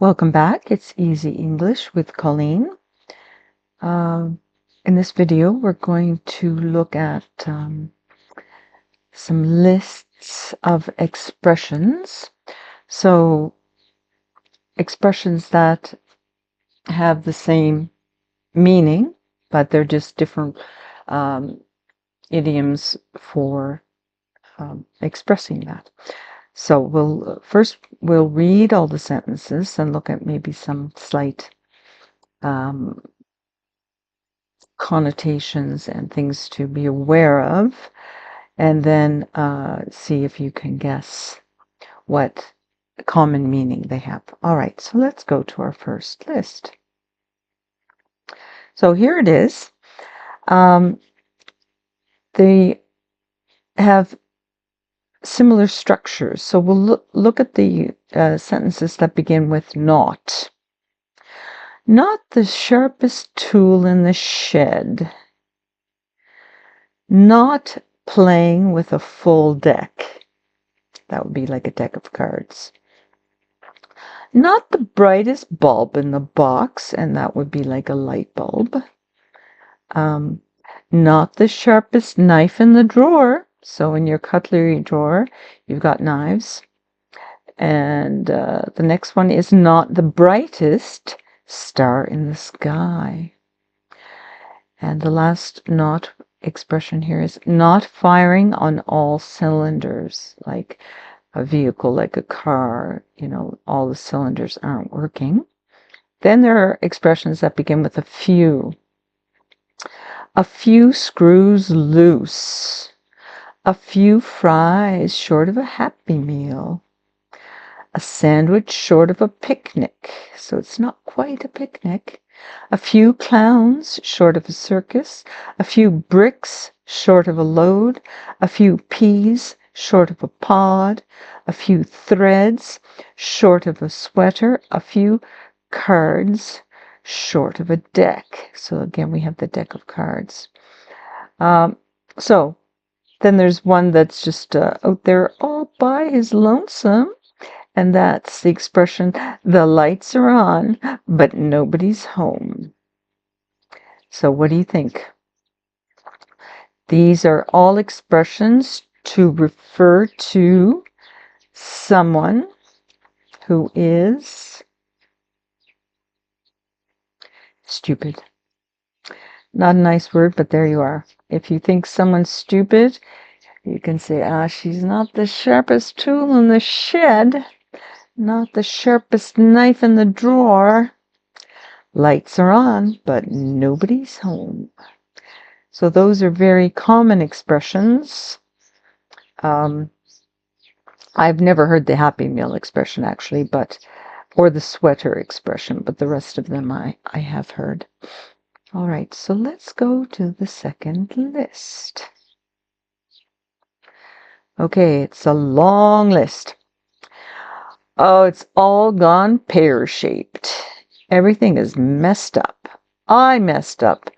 Welcome back. It's Easy English with Colleen. In this video, we're going to look at some lists of expressions. So, expressions that have the same meaning, but they're just different idioms for expressing that. So we'll read all the sentences and look at maybe some slight connotations and things to be aware of, and then see if you can guess what common meaning they have. All right, so let's go to our first list. So here it is. They have similar structures. So we'll look at the sentences that begin with not. Not the sharpest tool in the shed. Not playing with a full deck. That would be like a deck of cards. Not the brightest bulb in the box, and that would be like a light bulb. Not the sharpest knife in the drawer. So in your cutlery drawer, you've got knives. And the next one is not the brightest star in the sky. And the last not expression here is not firing on all cylinders, like a vehicle, like a car, all the cylinders aren't working. Then there are expressions that begin with a few. A few screws loose. A few fries short of a Happy Meal. A sandwich short of a picnic, so it's not quite a picnic. A few clowns short of a circus. A few bricks short of a load. A few peas short of a pod. A few threads short of a sweater. A few cards short of a deck. So again, we have the deck of cards. So then there's one that's just out there all by his lonesome. And that's the expression, the lights are on, but nobody's home. So what do you think? These are all expressions to refer to someone who is stupid. Not a nice word, but there you are. If you think someone's stupid, you can say, she's not the sharpest tool in the shed. Not the sharpest knife in the drawer. Lights are on, but nobody's home. So those are very common expressions. I've never heard the Happy Meal expression actually, or the sweater expression, but the rest of them I have heard. All right, so let's go to the second list. Okay, it's a long list. Oh, it's all gone pear-shaped. Everything is messed up. I messed up.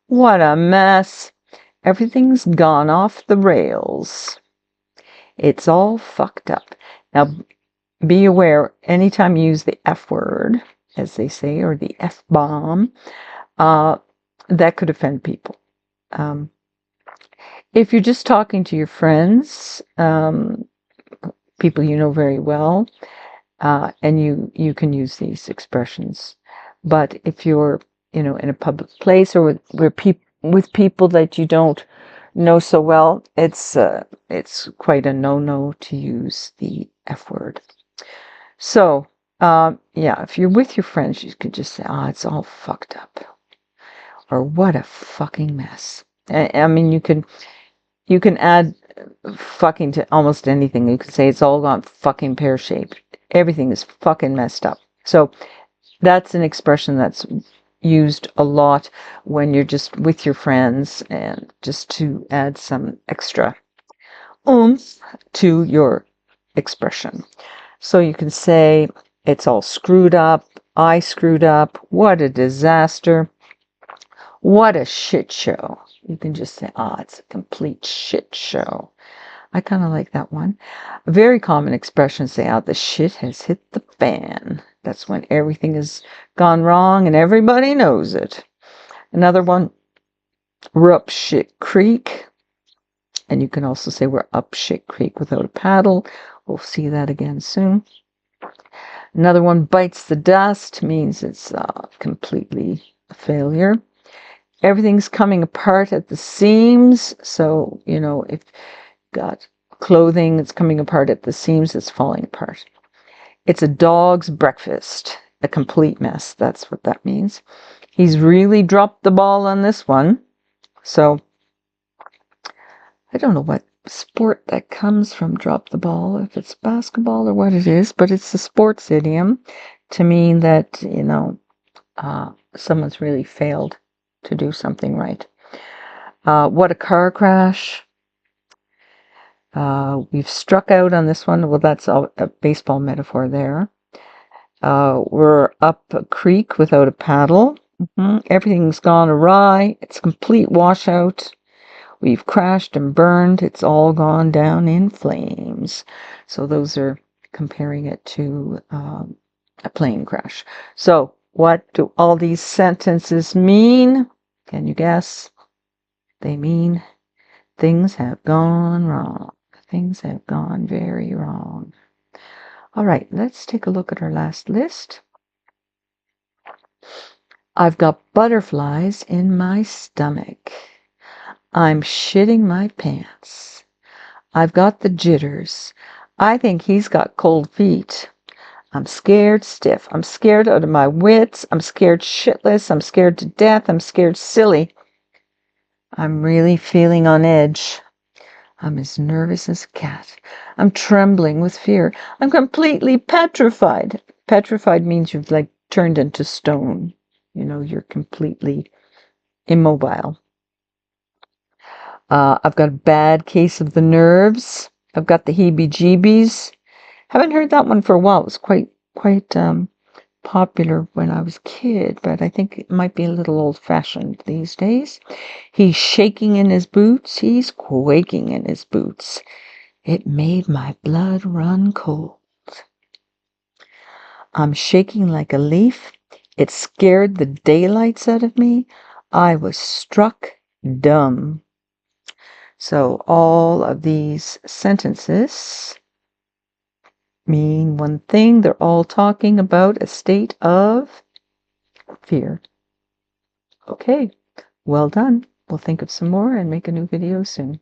What a mess. Everything's gone off the rails. It's all fucked up. Now, be aware, anytime you use the F word, as they say, or the F-bomb, that could offend people. If you're just talking to your friends, people you know very well, and you can use these expressions. But if you're, in a public place or with people that you don't know so well, it's quite a no-no to use the F word. So, if you're with your friends, you could just say, it's all fucked up. Or what a fucking mess. I mean, you can add fucking to almost anything. You could say it's all gone fucking pear-shaped. Everything is fucking messed up. So that's an expression that's used a lot when you're just with your friends and just to add some extra oomph to your expression. So you can say it's all screwed up. I screwed up. What a disaster. What a shit show. You can just say, it's a complete shit show. I kind of like that one. A very common expression, say, "Ah, the shit has hit the fan." That's when everything has gone wrong and everybody knows it. Another one, we're up shit creek. And you can also say we're up shit creek without a paddle. We'll see that again soon. Another one, bites the dust, means it's completely a failure. Everything's coming apart at the seams. So, you know, if you've got clothing that's coming apart at the seams, it's falling apart. It's a dog's breakfast, a complete mess. That's what that means. He's really dropped the ball on this one. So I don't know what sport that comes from, drop the ball, if it's basketball or what it is, but it's a sports idiom to mean that, you know, someone's really failed to do something right. What a car crash. We've struck out on this one. Well, that's a baseball metaphor there. We're up a creek without a paddle. Everything's gone awry. It's a complete washout. We've crashed and burned. It's all gone down in flames. So those are comparing it to a plane crash. So what do all these sentences mean? Can you guess? They mean things have gone wrong. Things have gone very wrong. All right, let's take a look at our last list. I've got butterflies in my stomach. I'm shitting my pants. I've got the jitters. I think he's got cold feet. I'm scared stiff. I'm scared out of my wits. I'm scared shitless. I'm scared to death. I'm scared silly. I'm really feeling on edge. I'm as nervous as a cat. I'm trembling with fear. I'm completely petrified. Petrified means you've like turned into stone. You know, you're completely immobile. I've got a bad case of the nerves. I've got the heebie-jeebies. Haven't heard that one for a while. It was quite popular when I was a kid, but I think it might be a little old-fashioned these days. He's shaking in his boots. He's quaking in his boots. It made my blood run cold. I'm shaking like a leaf. It scared the daylights out of me. I was struck dumb. So all of these sentences mean one thing. They're all talking about a state of fear. Okay, well done. We'll think of some more and make a new video soon.